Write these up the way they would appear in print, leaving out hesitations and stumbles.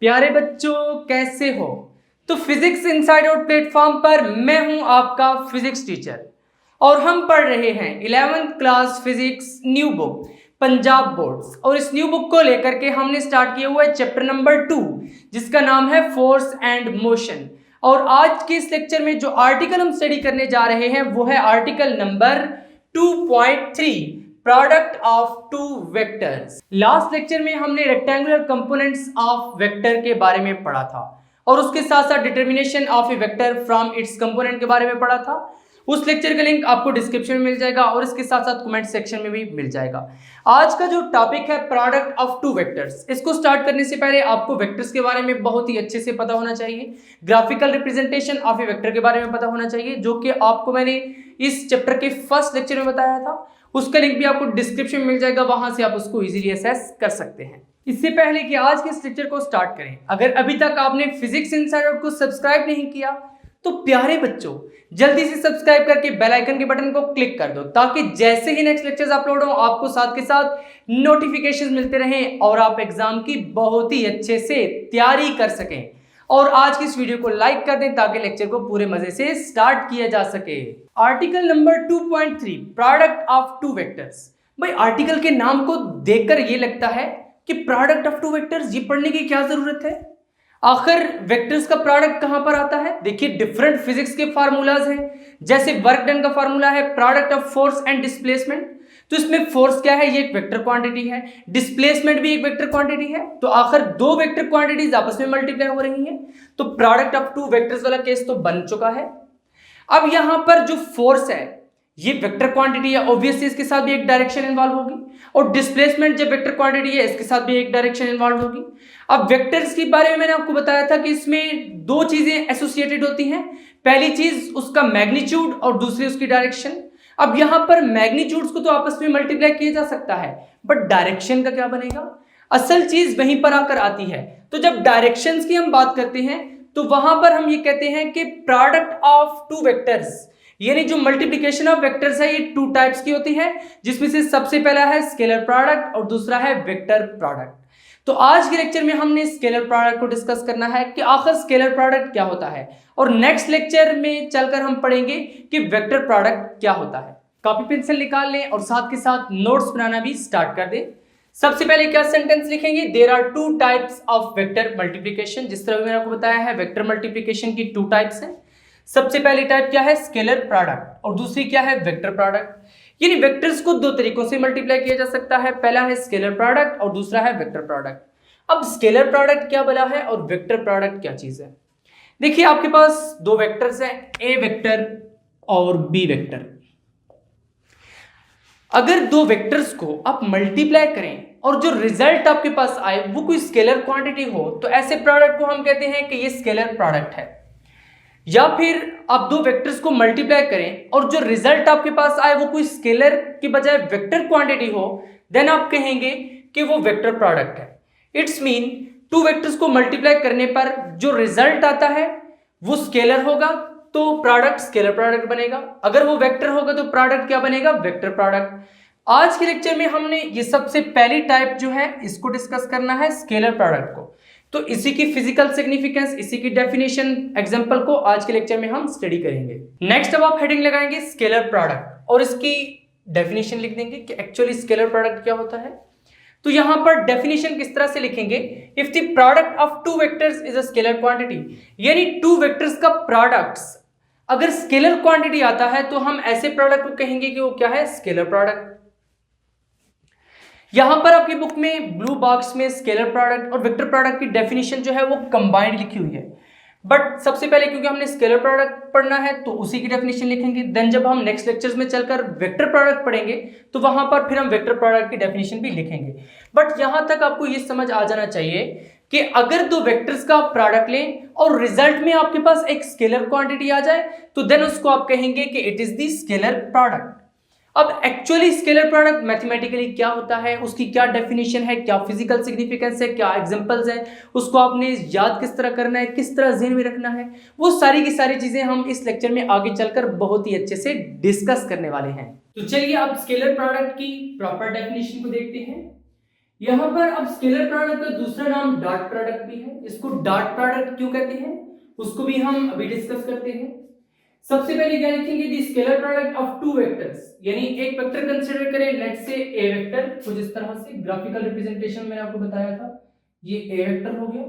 प्यारे बच्चों कैसे हो। तो फिजिक्स इनसाइड आउट प्लेटफॉर्म पर मैं हूं आपका फिजिक्स टीचर और हम पढ़ रहे हैं 11th class physics new book Punjab boards. और इस न्यू बुक को लेकर के हमने स्टार्ट किया हुआ है चैप्टर नंबर 2 जिसका नाम है फोर्स एंड मोशन। और आज के इस लेक्चर में जो आर्टिकल हम स्टडी करने जा रहे हैं वो है article number 2.3 product of two vectors. Last lecture में हमने रेक्टेंगुलर कंपोनेंट्स ऑफ वेक्टर के बारे में पढ़ा था और उसके साथ साथ determination of A vector from its component के बारे में पढ़ा था। उस लेक्चर का लिंक आपको डिस्क्रिप्शन में मिल जाएगा और इसके साथ साथ कमेंट सेक्शन में भी मिल जाएगा। आज का जो टॉपिक है प्रोडक्ट ऑफ टू वेक्टर्स, इसको स्टार्ट करने से पहले आपको वेक्टर्स के बारे में बहुत ही अच्छे से पता होना चाहिए। Graphical representation of A vector के बारे में पता होना चाहिए जो कि आपको मैंने इस चैप्टर के फर्स्ट लेक्चर में बताया था। उसका लिंक भी आपको डिस्क्रिप्शन में मिल जाएगा, वहां से आप उसको इजीली एक्सेस कर सकते हैं। इससे पहले कि आज के इस लेक्चर को स्टार्ट करें, अगर अभी तक आपने फिजिक्स इनसाइड आउट को सब्सक्राइब नहीं किया तो प्यारे बच्चों जल्दी से सब्सक्राइब करके बेल आइकन के बटन को क्लिक कर दो ताकि जैसे ही नेक्स्ट लेक्चर्स अपलोड हो आपको साथ के साथ नोटिफिकेशंस मिलते रहें और आप एग्जाम की बहुत ही अच्छे से तैयारी कर सकें। और आज की इस वीडियो को लाइक कर दें ताकि लेक्चर को पूरे मजे से स्टार्ट किया जा सके। Article number 2.3 product of two vectors. भाई आर्टिकल के नाम को देखकर ये लगता है कि प्रोडक्ट ऑफ टू वेक्टर्स ये पढ़ने की क्या जरूरत है। आखिर वेक्टर्स का प्रोडक्ट कहां पर आता है। देखिए डिफरेंट फिजिक्स के फार्मूलाज हैं, जैसे वर्क डन का फार्मूला है product of force and displacement. तो इसमें फोर्स क्या है, ये एक वेक्टर क्वांटिटी है, डिस्प्लेसमेंट भी एक वेक्टर क्वांटिटी है। तो आखिर दो वेक्टर क्वांटिटीज आपस में मल्टीप्लाई हो रही हैं, तो प्रोडक्ट ऑफ टू वेक्टर्स वाला केस तो बन चुका है। अब यहां पर जो फोर्स है ये वेक्टर क्वांटिटी है, ऑब्वियसली इसके साथ भी एक डायरेक्शन इन्वॉल्व होगी, और डिस्प्लेसमेंट जब वेक्टर क्वांटिटी है इसके साथ भी एक डायरेक्शन इन्वॉल्व होगी। अब वेक्टर्स के बारे में मैंने आपको बताया था कि इसमें दो चीजें एसोसिएटेड होती हैं, पहली चीज उसका मैग्नीट्यूड और दूसरी उसकी डायरेक्शन। अब यहां पर मैग्नीट्यूड्स को तो आपस में मल्टीप्लाई किया जा सकता है, बट डायरेक्शन का क्या बनेगा, असल चीज वहीं पर आकर आती है। तो जब डायरेक्शंस की हम बात करते हैं तो वहां पर हम ये कहते हैं कि प्रोडक्ट ऑफ टू वेक्टर्स, यानी जो मल्टीप्लिकेशन ऑफ वेक्टर्स है ये टू टाइप्स की होती है, जिसमें से सबसे पहला है स्केलर प्रोडक्ट और दूसरा है वेक्टर प्रोडक्ट। तो आज के लेक्चर में हमने स्केलर प्रोडक्ट को डिस्कस करना है कि आखिर स्केलर प्रोडक्ट क्या होता है, और नेक्स्ट लेक्चर में चलकर हम पढ़ेंगे कि वेक्टर प्रोडक्ट क्या होता है। कॉपी पेंसिल निकाल लें और साथ के साथ नोट्स बनाना भी स्टार्ट कर दें। सबसे पहले क्या सेंटेंस लिखेंगे, there are two types of vector multiplication. जिस तरह मैंने आपको बताया है वेक्टर मल्टीप्लिकेशन की टू टाइप्स हैं। सबसे पहली टाइप क्या है, स्केलर प्रोडक्ट, और दूसरी क्या है, वेक्टर प्रोडक्ट। यानी वेक्टर्स को दो तरीकों से मल्टीप्लाई किया जा सकता है, पहला है स्केलर प्रोडक्ट और दूसरा है वेक्टर प्रोडक्ट। अब स्केलर प्रोडक्ट क्या बना है और वेक्टर प्रोडक्ट क्या चीज है। देखिए आपके पास दो वेक्टर्स हैं, ए वेक्टर और बी वेक्टर। अगर दो वेक्टर्स को आप मल्टीप्लाई करें और जो रिजल्ट आपके पास आए वो कोई स्केलर क्वांटिटी हो तो ऐसे प्रोडक्ट को हम कहते हैं कि ये स्केलर प्रोडक्ट है। या फिर आप दो वेक्टर्स को मल्टीप्लाई करें और जो रिजल्ट आपके पास आए वो कोई स्केलर की बजाय वेक्टर क्वांटिटी हो, देन आप कहेंगे कि वो वेक्टर प्रोडक्ट है। इट्स मीन टू वेक्टर्स को मल्टीप्लाई करने पर जो रिजल्ट आता है वो स्केलर होगा तो प्रोडक्ट स्केलर प्रोडक्ट बनेगा, अगर वो वेक्टर होगा तो प्रोडक्ट क्या बनेगा, वेक्टर प्रोडक्ट। आज के लेक्चर में हमने ये सबसे पहली टाइप जो है इसको डिस्कस करना है, स्केलर प्रोडक्ट को। तो इसी की फिजिकल सिग्निफिकेंस, इसी की डेफिनेशन, एग्जांपल को आज के लेक्चर में हम स्टडी करेंगे। नेक्स्ट अब आप हेडिंग लगाएंगे स्केलर प्रोडक्ट और इसकी डेफिनेशन लिख देंगे कि एक्चुअली स्केलर प्रोडक्ट क्या होता है। तो यहां पर डेफिनेशन किस तरह से लिखेंगे, if the product of two vectors is a scalar quantity, यानी टू वेक्टर्स का प्रोडक्ट्स अगर स्केलर क्वांटिटी आता है तो हम ऐसे प्रोडक्ट को कहेंगे कि वो क्या है, स्केलर प्रोडक्ट। यहां पर आपकी बुक में ब्लू बॉक्स में स्केलर प्रोडक्ट और वेक्टर प्रोडक्ट की डेफिनेशन जो है वो कंबाइंड लिखी हुई है, बट सबसे पहले क्योंकि हमने स्केलर प्रोडक्ट पढ़ना है तो उसी की डेफिनेशन लिखेंगे। देन जब हम नेक्स्ट लेक्चर्स में चलकर वेक्टर प्रोडक्ट पढ़ेंगे तो वहां पर फिर हम वेक्टर प्रोडक्ट की डेफिनेशन भी लिखेंगे। बट यहां तक आपको ये समझ आ जाना चाहिए कि अगर दो वेक्टर्स का आप प्रोडक्ट लें और रिजल्ट में आपके पास एक स्केलर क्वांटिटी आ जाए तो देन उसको आप कहेंगे कि it is the scalar product. अब एक्चुअली स्केलर प्रोडक्ट मैथमेटिकली क्या होता है, उसकी क्या डेफिनेशन है, क्या फिजिकल सिग्निफिकेंस है, क्या एग्जांपल्स हैं, उसको आपने याद किस तरह करना है, किस तरह ज़हन में रखना है, वो सारी की सारी चीजें हम इस लेक्चर में आगे चलकर बहुत ही अच्छे से डिस्कस करने वाले हैं। तो चलिए अब स्केलर प्रोडक्ट की प्रॉपर डेफिनेशन को देखते हैं। यहां पर अब स्केलर प्रोडक्ट का दूसरा नाम डॉट प्रोडक्ट भी है। इसको डॉट प्रोडक्ट क्यों कहते हैं उसको भी हम अभी डिस्कस करते हैं। सबसे पहले क्या लिखेंगे, the scalar product of two vectors, यानी एक वेक्टर कंसीडर करें, लेट्स से ए वेक्टर, कुछ इस तरह से ग्राफिकल रिप्रेजेंटेशन मैंने आपको बताया था, ये ए वेक्टर हो गया,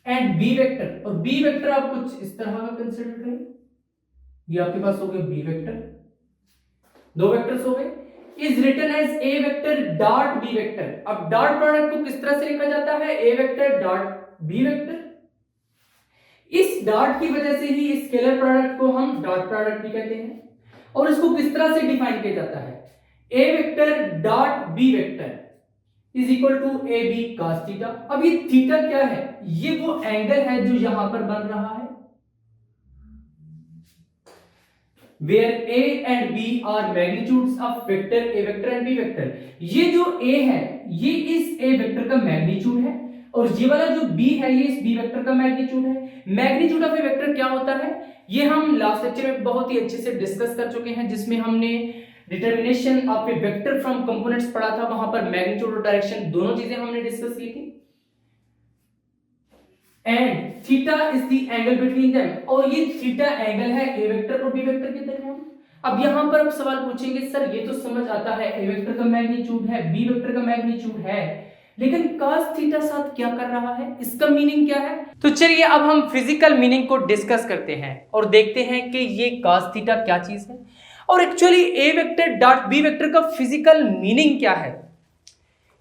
एंड बी वेक्टर, और बी वेक्टर आप कुछ इस तरह का कंसीडर करें, ये आपके पास हो गया बी वेक्टर, दो वेक्टर्स हो गए, is written as a vector dot B vector. अब डॉट प्रोडक्ट को किस तरह से लिखा जाता है, A vector dot B vector. इस डॉट की वजह से ही इस स्केलर प्रोडक्ट को हम डॉट प्रोडक्ट भी कहते हैं। और इसको किस तरह से डिफाइन किया जाता है, A vector dot B vector is equal to A B cos theta. अब ये थीटा क्या है, ये वो एंगल है जो यहां पर बन रहा है, where a and b are magnitudes of vector a vector and b vector। ये जो a है ये इस a वेक्टर का मैग्नीट्यूड है, और ये वाला जो b है ये इस b वेक्टर का मैग्नीट्यूड है। मैग्नीट्यूड ऑफ ए वेक्टर क्या होता है, ये हम लास्ट लेक्चर में बहुत ही अच्छे से डिस्कस कर चुके हैं, जिसमें हमने determination of A vector from components पढ़ा था। वहां पर मैग्नीट्यूड और डायरेक्शन दोनों चीजें हमने डिस्कस की थी। And theta is the angle between them, और ये थीटा एंगल है ए वेक्टर और बी वेक्टर के दरमियान। अब यहां पर आप सवाल पूछेंगे, सर ये तो समझ आता है ए वेक्टर का मैग्नीट्यूड है, बी वेक्टर का मैग्नीट्यूड है, लेकिन cos थीटा साथ क्या कर रहा है, इसका मीनिंग क्या है? तो चलिए अब हम फिजिकल मीनिंग को डिस्कस करते हैं और देखते हैं कि ये cos थीटा क्या चीज है, और एक्चुअली ए वेक्टर डॉट बी वेक्टर का फिजिकल मीनिंग क्या है।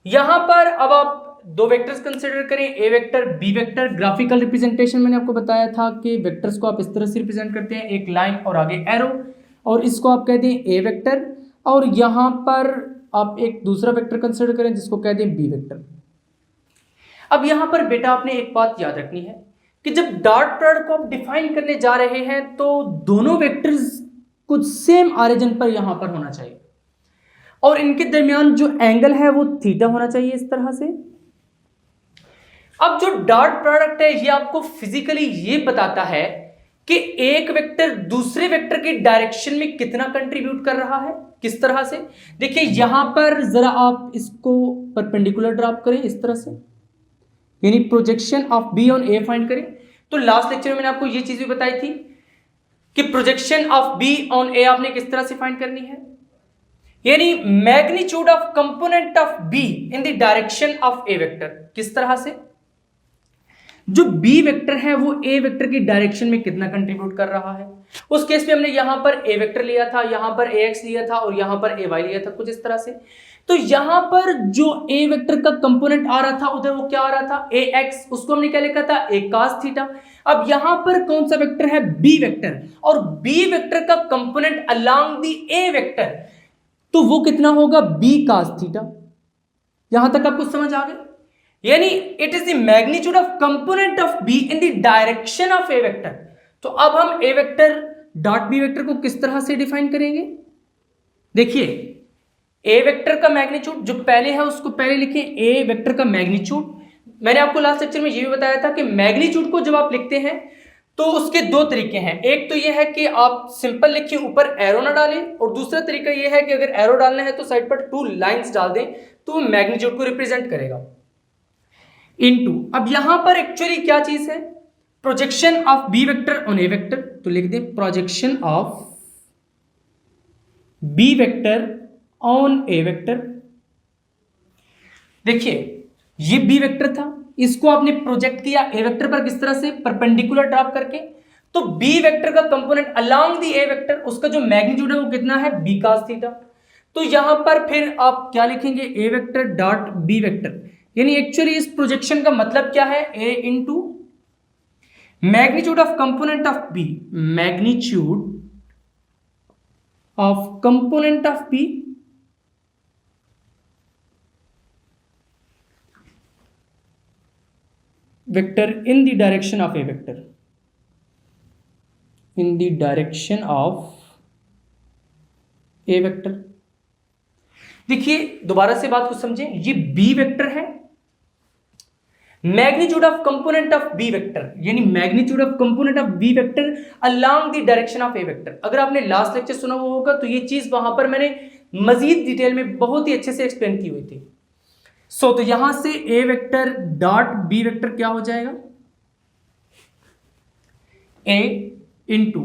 यहां पर अब आप दो वेक्टर्स कंसीडर करें, A vector B vector. Graphical representation मैंने आपको बताया था कि वेक्टर्स को आप इस तरह से रिप्रेजेंट करते हैं, एक लाइन और आगे एरो, और इसको आप कहते हैं ए वेक्टर, और यहां पर आप एक दूसरा वेक्टर कंसीडर करें जिसको कहते हैं बी वेक्टर। अब यहां पर बेटा आपने एक बात याद रखनी है कि जब डॉट प्रोडक्ट को आप डिफाइन करने जा रहे हैं तो दोनों वेक्टर्स कुछ सेम ऑरिजिन पर यहां पर होना चाहिए, और इनके दरमियान जो एंगल है वो थीटा होना चाहिए इस तरह से। अब जो डॉट प्रोडक्ट है ये आपको फिजिकली ये बताता है कि एक वेक्टर दूसरे वेक्टर के डायरेक्शन में कितना कंट्रीब्यूट कर रहा है। किस तरह से, देखिए यहां पर जरा आप इसको परपेंडिकुलर ड्रॉप करें इस तरह से, यानी projection of be on A find करें। तो लास्ट लेक्चर में मैंने आपको ये चीज भी बताई थी कि प्रोजेक्शन ऑफ बी ऑन ए आपने किस तरह से फाइंड करनी है, यानी magnitude of component of be in the direction of A vector. किस तरह से, जो बी वेक्टर है वो ए वेक्टर की डायरेक्शन में कितना कंट्रीब्यूट कर रहा है। उस केस में हमने यहां पर ए वेक्टर लिया था, यहां पर ए एक्स लिया था, और यहां पर ए वाई लिया था, कुछ इस तरह से। तो यहां पर जो ए वेक्टर का कंपोनेंट आ रहा था उधर वो क्या आ रहा था, ए एक्स, उसको हमने क्या लिखा था, ए cos थीटा। अब यहां पर कौन सा वेक्टर है, बी वेक्टर, और बी वेक्टर का component along the A vector, तो वो कितना होगा, बी cos थीटा। यहां तक आपको समझ आ गया, यानी it is the magnitude of component of be in the direction of A vector. तो अब हम ए वेक्टर डॉट बी वेक्टर को किस तरह से डिफाइन करेंगे, देखिए ए वेक्टर का मैग्नीट्यूड जो पहले है उसको पहले लिखें, ए वेक्टर का मैग्नीट्यूड। मैंने आपको लास्ट लेक्चर में ये भी बताया था कि मैग्नीट्यूड को जब आप लिखते हैं तो उसके दो तरीके हैं। एक तो ये है कि आप सिंपल लिखिए, ऊपर एरो ना डालें, और दूसरा तरीका ये है कि अगर एरो डालना है तो साइड पर टू लाइंस डाल दें, तो वो मैग्नीट्यूड को रिप्रेजेंट करेगा। इनटू, अब यहां पर एक्चुअली क्या चीज है, projection of B vector on A vector, तो लिख दें projection of B vector on A vector. देखिए ये बी वेक्टर था, इसको आपने प्रोजेक्ट किया ए वेक्टर पर, किस तरह से, परपेंडिकुलर ड्रॉप करके। तो बी वेक्टर का component along the A vector, उसका जो मैग्नीट्यूड है वो कितना है, बी cos थीटा। तो यहां पर फिर आप क्या लिखेंगे, A vector dot B vector, यानी एक्चुअली इस प्रोजेक्शन का मतलब क्या है, A into magnitude of component of B, magnitude of component of B vector in the direction of A vector, in the direction of A vector. देखिए दोबारा से बात को समझें, ये बी वेक्टर है, magnitude of component of B vector, यानी magnitude of component of B vector along the direction of A vector. अगर आपने लास्ट लेक्चर सुना हुआ होगा तो ये चीज वहां पर मैंने मजीद डिटेल में बहुत ही अच्छे से एक्सप्लेन की हुई थी। तो यहां से A vector dot B vector क्या हो जाएगा, ए इंटू,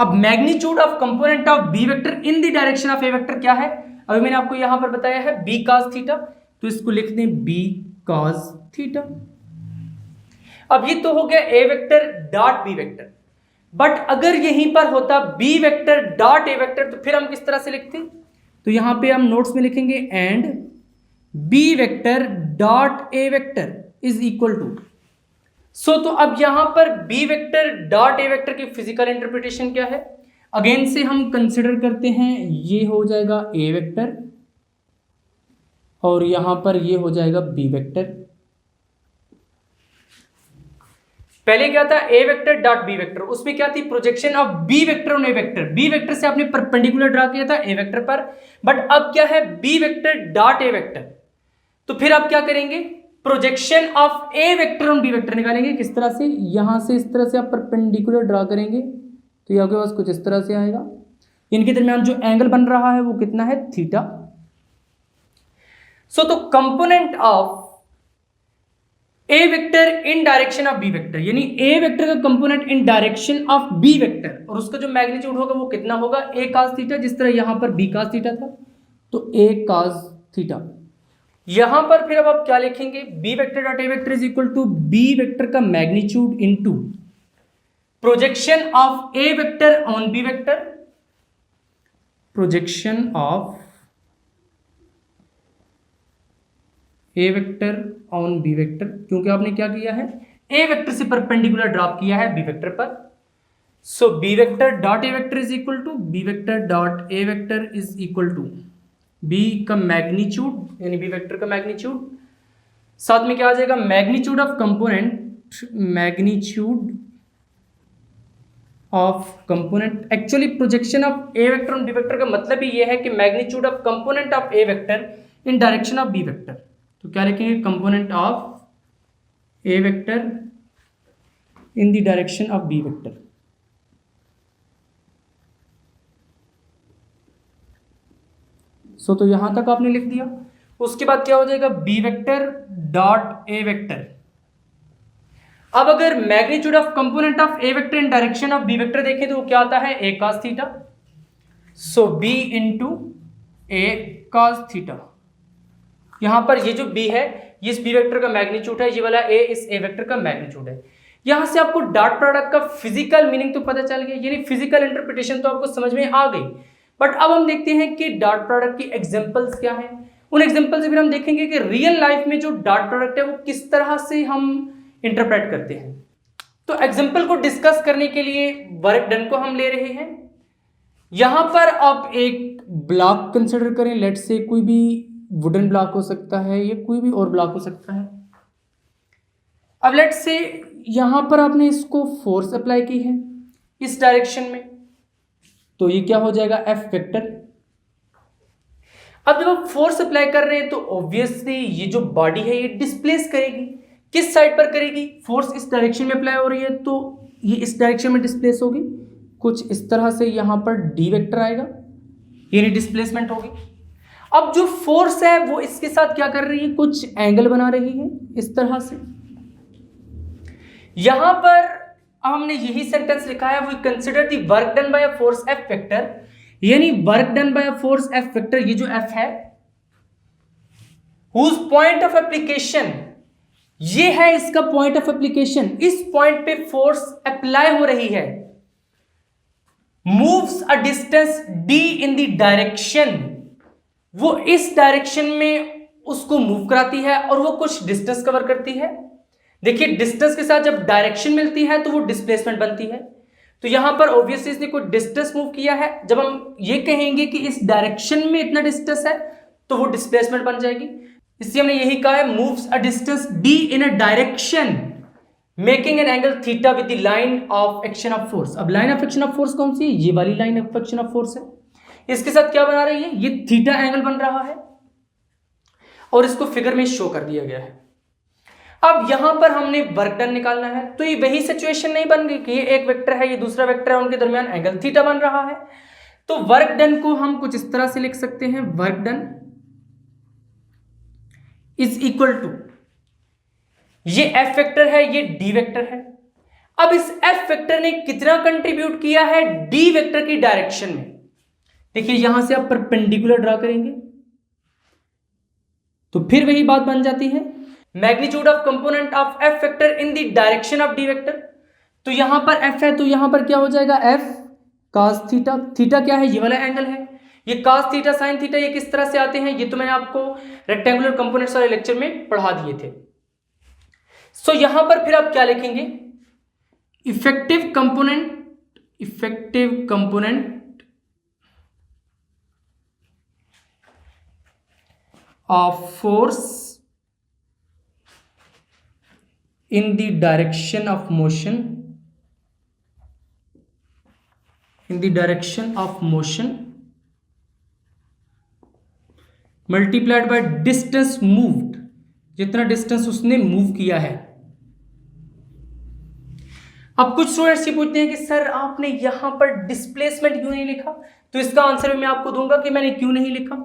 अब magnitude of component of B vector in the direction of A vector क्या है, अभी मैंने आपको यहां पर बताया है बी कॉस थीटा, तो इसको लिख दें बी कॉस थीटा। अब ये तो हो गया A vector dot B vector, but अगर यहीं पर होता B vector dot A vector तो फिर हम किस तरह से लिखते, तो यहां पे हम नोट्स में लिखेंगे and B vector dot A vector is equal to, तो अब यहां पर B vector dot A vector की फिजिकल इंटरप्रिटेशन क्या है, अगेन से हम कंसिडर करते हैं ये हो जाएगा ए वेक्टर और यहां पर ये हो जाएगा बी वेक्टर। पहले क्या था A vector dot B vector, उसमें क्या थी projection of B vector on A vector, B vector से आपने परपेंडिकुलर ड्रा किया था ए वेक्टर पर, बट अब क्या है B vector dot A vector, तो फिर आप क्या करेंगे projection of A vector on B vector निकालेंगे, किस तरह से, यहां से इस तरह से आप परपेंडिकुलर ड्रा करेंगे तो ये आपके पास कुछ इस तरह से आएगा, इनके दरमियान जो एंगल बन रहा है वो कितना है थीटा। तो component of A vector in direction of B vector, यानी ए वेक्टर का component in direction of B vector, और उसका जो मैग्नीट्यूड होगा वो कितना होगा ए cos थीटा, जिस तरह यहां पर बी cos थीटा था तो ए cos थीटा। यहां पर फिर अब आप क्या लिखेंगे B vector dot A vector is equal to B vector का magnitude into projection of A vector on B vector, projection of A vector on B vector, क्योंकि आपने क्या किया है ए वेक्टर से परपेंडिकुलर ड्रॉप किया है बी वेक्टर पर, so B vector dot A vector is equal to B vector dot A vector is equal to B का मैग्नीट्यूड यानी बी वेक्टर का मैग्नीट्यूड, साथ में क्या आ जाएगा magnitude of component, magnitude of component, actually projection of A vector on B vector का मतलब ही ये है कि magnitude of component of A vector in direction of B vector, तो क्या लिखेंगे component of A vector in the direction of B vector. तो यहां तक आपने लिख दिया, उसके बाद क्या हो जाएगा B vector dot A vector, अब अगर magnitude of component of A vector in direction of B vector देखें तो वो क्या आता है A cos theta, so B into A cos theta. यहां पर ये जो b है ये इस b वेक्टर का मैग्नीट्यूड है, ये वाला a इस a वेक्टर का मैग्नीट्यूड है। यहां से आपको डॉट प्रोडक्ट का फिजिकल मीनिंग तो पता चल गया, यानी फिजिकल इंटरप्रिटेशन तो आपको समझ में आ गई, बट अब हम देखते हैं कि डॉट प्रोडक्ट की एग्जांपल्स क्या है, उन एग्जांपल से फिर हम देखेंगे कि रियल लाइफ में जो डॉट प्रोडक्ट है वो किस तरह से हम इंटरप्रेट करते हैं। तो एग्जांपल को डिस्कस करने के लिए वर्क डन को हम ले रहे हैं, यहां पर आप एक ब्लॉक कंसिडर करें, लेट से कोई भी वुडन ब्लॉक हो सकता है या कोई भी और ब्लॉक हो सकता है। अब लेट से यहां पर आपने इसको फोर्स अप्लाई की है इस डायरेक्शन में, तो ये क्या हो जाएगा एफ वेक्टर। अब जब आप फोर्स अप्लाई कर रहे हैं तो ऑब्वियसली ये जो बॉडी है ये डिस्प्लेस करेगी, किस साइड पर करेगी, फोर्स इस डायरेक्शन में अप्लाई हो रही है तो ये इस डायरेक्शन में डिस्प्लेस होगी, कुछ इस तरह से यहां पर डी वेक्टर आएगा, यानी डिस्प्लेसमेंट होगी। अब जो फोर्स है वो इसके साथ क्या कर रही है, कुछ एंगल बना रही है इस तरह से। यहां पर हमने यही सेंटेंस लिखा है, we consider the work done by a force F vector, यानी work done by a force F vector, ये जो एफ है हुज पॉइंट ऑफ एप्लीकेशन, ये है इसका पॉइंट ऑफ एप्लीकेशन, इस पॉइंट पे फोर्स अप्लाई हो रही है, moves a distance D in the direction, वो इस डायरेक्शन में उसको मूव कराती है और वो कुछ डिस्टेंस कवर करती है। देखिए डिस्टेंस के साथ जब डायरेक्शन मिलती है तो वो डिस्प्लेसमेंट बनती है, तो यहां पर ऑब्वियसली इसने कोई डिस्टेंस मूव किया है, जब हम ये कहेंगे कि इस डायरेक्शन में इतना डिस्टेंस है तो वो डिस्प्लेसमेंट बन जाएगी। इसलिए हमने यही कहा है moves a distance D in a direction making an angle theta with the line of action of force. अब line of action of force कौन सी है, ये वाली line of action of force है, इसके साथ क्या बना रही है, ये थीटा एंगल बन रहा है और इसको फिगर में शो कर दिया गया है। अब यहां पर हमने वर्क डन निकालना है, तो ये वही सिचुएशन नहीं बन गई कि ये एक वेक्टर है ये दूसरा वेक्टर है, उनके दरमियान एंगल थीटा बन रहा है, तो वर्क डन को हम कुछ इस तरह से लिख सकते हैं, work done is equal to, ये एफ वेक्टर है, ये डी वेक्टर है। अब इस एफ वेक्टर ने कितना कंट्रीब्यूट किया है डी वेक्टर की डायरेक्शन में? देखिए यहां से आप परपेंडिकुलर ड्रा करेंगे तो फिर वही बात बन जाती है, magnitude of component of F vector in the direction of D vector. तो यहां पर एफ है तो यहां पर क्या हो जाएगा, एफ cos थीटा। थीटा क्या है, ये वाला एंगल है। ये cos थीटा sin थीटा ये किस तरह से आते हैं, ये तो मैंने आपको रेक्टेंगुलर कंपोनेंट्स वाले लेक्चर में पढ़ा दिए थे। सो यहां पर फिर आप क्या लिखेंगे, effective component of force in the direction of motion, multiplied by distance moved, जितना डिस्टेंस उसने मूव किया है। अब कुछ स्टूडेंट्स ये पूछते हैं कि सर आपने यहां पर डिस्प्लेसमेंट क्यों नहीं लिखा, तो इसका आंसर मैं आपको दूंगा कि मैंने क्यों नहीं लिखा।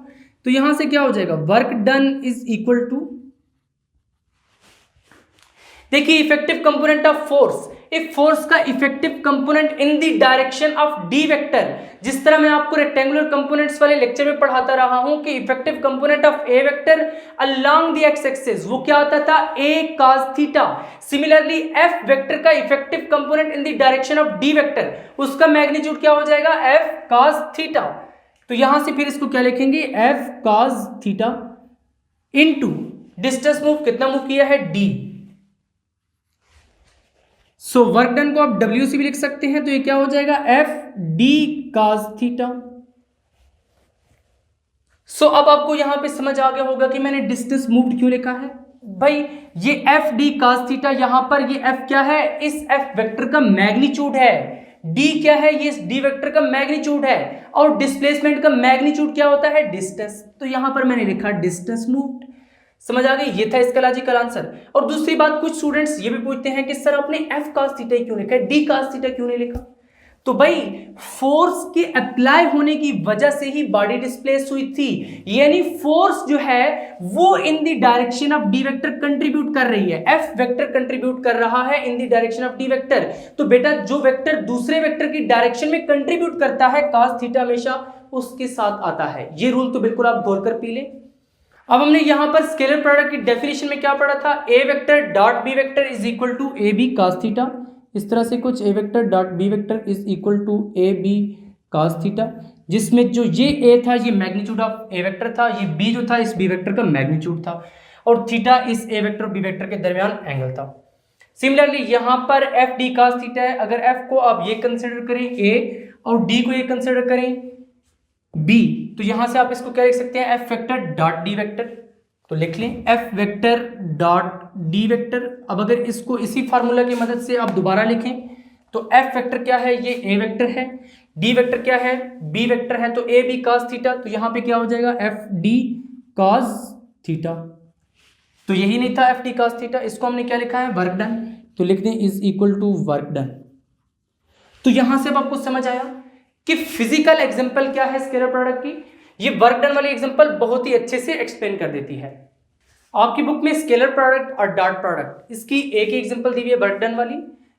तो यहां से क्या हो जाएगा, work done is equal to, देखिए effective component of force, if force का effective component in the direction of D vector, जिस तरह मैं आपको रेक्टेंगुलर कंपोनेंट्स वाले लेक्चर में पढ़ाता रहा हूं कि effective component of A vector along the X axis वो क्या आता था, A cos theta. Similarly F vector का effective component in the direction of D vector, उसका मैग्नीट्यूड क्या हो जाएगा, एफ cos थीटा। तो यहां से फिर इसको क्या लिखेंगे, F cos theta into distance move, कितना मूव किया है, डी। सो वर्क डन को आप डब्ल्यू से भी लिख सकते हैं, तो ये क्या हो जाएगा, एफ डी cos थीटा। सो अब आपको यहां पे समझ आ गया होगा कि मैंने डिस्टेंस मूव्ड क्यों लिखा है। भाई ये एफ डी cos थीटा, यहां पर ये एफ क्या है, इस एफ वेक्टर का मैग्नीट्यूड है, डी क्या है, ये डी वेक्टर का मैग्नीट्यूड है, और डिस्प्लेसमेंट का मैग्नीट्यूड क्या होता है, डिस्टेंस। तो यहां पर मैंने लिखा डिस्टेंस मूव्ड। समझ आ गई, ये था इसका लॉजिकल आंसर। और दूसरी बात, कुछ स्टूडेंट्स ये भी पूछते हैं कि सर आपने एफ cos थीटा क्यों लिखा है, डी cos थीटा क्यों नहीं लिखा। तो भाई फोर्स के अप्लाई होने की वजह से ही बॉडी डिस्प्लेस हुई थी, यानी फोर्स जो है वो इन the direction of D vector contribute कर रही है, एफ वेक्टर कंट्रीब्यूट कर रहा है इन the direction of D vector. तो बेटा जो वेक्टर दूसरे वेक्टर की डायरेक्शन में कंट्रीब्यूट करता है cos थीटा हमेशा उसके साथ आता है। ये रूल तो बिल्कुल आप घोल कर पी लें। अब हमने यहां पर स्केलर प्रोडक्ट की डेफिनेशन में क्या पढ़ा था, A vector dot B vector is equal to A B cos theta. इस तरह से कुछ A vector dot B vector is equal to A B cos theta, जिसमें जो ये ए था ये मैग्नीट्यूड ऑफ ए वेक्टर था, ये बी जो था इस बी वेक्टर का मैग्नीट्यूड था, और थीटा इस ए वेक्टर और बी वेक्टर के दरमियान एंगल था। सिमिलरली यहां पर एफ डी cos थीटा है, अगर एफ को आप ये कंसिडर करें ए और डी को ये कंसिडर करें बी, तो यहां से आप इसको क्या लिख सकते हैं, F vector dot D vector. तो लिख लें F vector dot D vector. अब अगर इसको इसी फार्मूला की मदद से आप दोबारा लिखें तो एफ वेक्टर क्या है, ये ए वेक्टर है, डी वेक्टर क्या है, बी वेक्टर है, तो ए बी cos थीटा। तो यहां पे क्या हो जाएगा, एफ डी cos थीटा। तो यही नहीं था एफ डी cos थीटा, इसको हमने क्या लिखा है, वर्क डन। तो लिख दें is equal to work done. तो यहां से अब आपको समझ आया कि फिजिकल एग्जांपल क्या है स्केलर प्रोडक्ट की। ये वर्क डन वाली एग्जांपल बहुत ही अच्छे से एक्सप्लेन कर देती है। आपकी बुक में स्केलर प्रोडक्ट और डॉट प्रोडक्ट इसकी एक ही एग्जांपल दी हुई है वर्क डन वाली,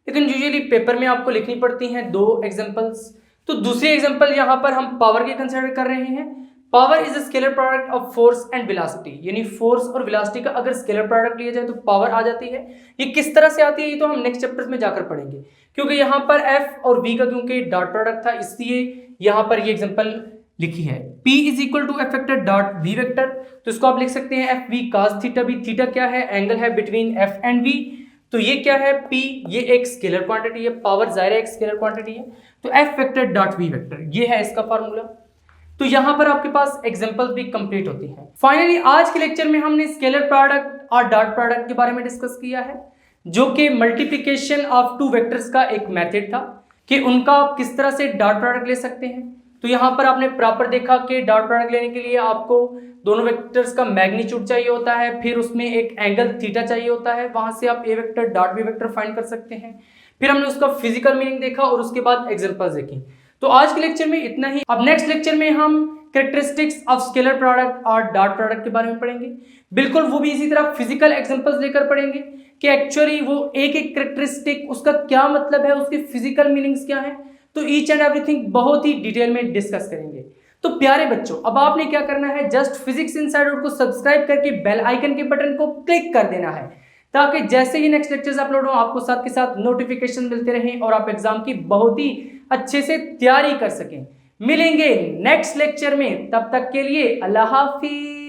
लेकिन यूजुअली पेपर में आपको लिखनी पड़ती हैं दो एग्जांपल्स। तो दूसरी एग्जांपल यहां पर हम पावर की कंसिडर कर रहे हैं। Power is a scalar product of force and velocity, यानी फोर्स और वेलोसिटी का अगर स्केलर प्रोडक्ट लिया जाए तो पावर आ जाती है। ये किस तरह से आती है ये तो हम नेक्स्ट चैप्टर्स में जाकर पढ़ेंगे, क्योंकि यहाँ पर एफ और वी का क्योंकि डॉट प्रोडक्ट था इसलिए यहाँ पर ये एग्जांपल लिखी है। P is equal to F vector dot V vector, तो इसको आप लिख सकते हैं एफ वी cos थीटा भी। थीटा क्या है, एंगल है बिटवीन एफ एंड वी। तो ये क्या है, P, ये एक स्केलर क्वांटिटी है, पावर जाहिर है एक स्केलर क्वांटिटी है, तो F vector dot V vector ये है इसका फार्मूला। तो यहां पर आपके पास एग्जांपल्स भी कंप्लीट होती हैं। फाइनली आज के लेक्चर में हमने स्केलर प्रोडक्ट और डॉट प्रोडक्ट के बारे में डिस्कस किया है, जो कि मल्टीप्लिकेशन ऑफ टू वेक्टर्स का एक मेथड था कि उनका आप किस तरह से डॉट प्रोडक्ट ले सकते हैं। तो यहाँ पर आपने प्रॉपर देखा कि डॉट प्रोडक्ट लेने के लिए आपको दोनों वेक्टर्स का मैग्नीट्यूड चाहिए होता है, फिर उसमें एक एंगल थीटा चाहिए होता है, वहां से आप A vector dot B vector find कर सकते हैं। फिर हमने उसका फिजिकल मीनिंग देखा और उसके बाद एग्जांपल्स देखी। तो आज के लेक्चर में इतना ही। अब नेक्स्ट लेक्चर में हम कैरेक्टरिस्टिक्स ऑफ स्केलर प्रोडक्ट और डॉट प्रोडक्ट के बारे में पढ़ेंगे। बिल्कुल वो भी इसी तरह फिजिकल एग्जांपल्स लेकर पढ़ेंगे कि एक्चुअली वो एक एक कैरेक्टरिस्टिक उसका क्या मतलब है, उसके फिजिकल मीनिंग्स क्या है। तो ईच एंड एवरीथिंग बहुत ही डिटेल में डिस्कस करेंगे। तो प्यारे बच्चों, अब आपने क्या करना है, जस्ट फिजिक्स इनसाइड आउट को सब्सक्राइब करके बेल आइकन के बटन को क्लिक कर देना है, ताकि जैसे ही नेक्स्ट लेक्चर्स अपलोड हो आपको साथ के साथ नोटिफिकेशन मिलते रहें और आप एग्जाम की बहुत ही अच्छे से तैयारी कर सकें। मिलेंगे नेक्स्ट लेक्चर में, तब तक के लिए अल्लाह हाफिज।